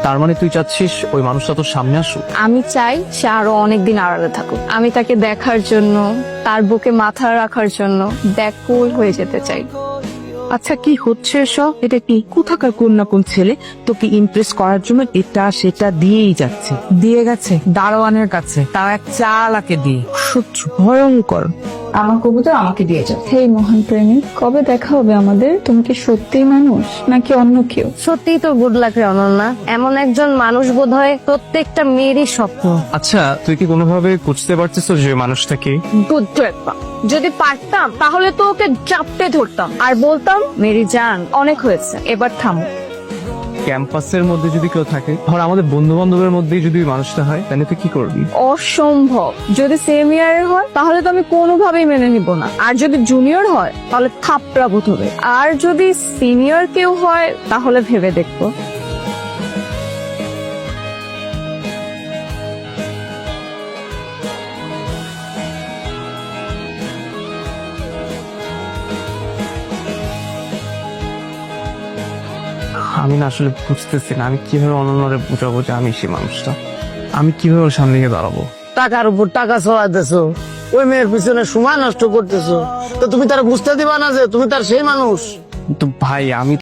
তার মানে তুই চাচ্ছিস ওই মানুষটা তোর সামনে আসুক? আমি চাই সে আরো অনেকদিন আড়ালে থাকুক। আমি তাকে দেখার জন্য, তার বুকে মাথা রাখার জন্য ব্যাকুল হয়ে যেতে চাই। আচ্ছা, কি হচ্ছে এসব? এটা কি কোথাকার কোন না কোন ছেলে তোকে ইমপ্রেস করার জন্য এটা সেটা দিয়েই যাচ্ছে। দিয়ে গেছে দারোয়ানের কাছে, তাও এক চালাকে দিয়ে। সহ্য ভয়ঙ্কর। আমার কবুতর আমাকে দিয়ে যাও। হেই মহান প্রেমিক, কবে দেখা হবে আমাদের? তুমি কি সত্যিই মানুষ নাকি অন্য কেউ? সত্যিই তো গুড লাক রে অনন্যা, এমন একজন মানুষ বোধহয় প্রত্যেকটা মেয়েরই স্বপ্ন। আচ্ছা, তুই কি কোনোভাবে বুঝতে পারছিস যে মানুষটাকে? বুদ্ধ একটা। যদি পারতাম তাহলে তো ওকে চাপতে ধরতাম আর বলতাম, মেরি জান অনেক হয়েছে, এবার থামো। ক্যাম্পাসের মধ্যে যদি কেউ থাকে, ধর আমাদের বন্ধু বান্ধবের মধ্যেই যদি ওই মানুষটা হয়, তাহলে তুই কি করবি? অসম্ভব। যদি সেম ইয়ারের হয় তাহলে তো আমি কোনোভাবেই মেনে নিব না, আর যদি জুনিয়র হয় তাহলে থাপড়া বোধ হবে, আর যদি সিনিয়র কেউ হয় তাহলে ভেবে দেখবো। আমি না আসলে বুঝতেছি না, আমি কিভাবে অনন্যরে বুঝাবো যে আমি সেই মানুষটা। আমি কিভাবে ওর সামনে গিয়ে দাঁড়াবো? টাকার উপর টাকা চড়াইতেছো, ওই মেয়ের পিছনে সময় নষ্ট করতেছো, তো তুমি তারা বুঝতে দিবা না যে তুমি তার সেই মানুষ? তো ভাই, আমি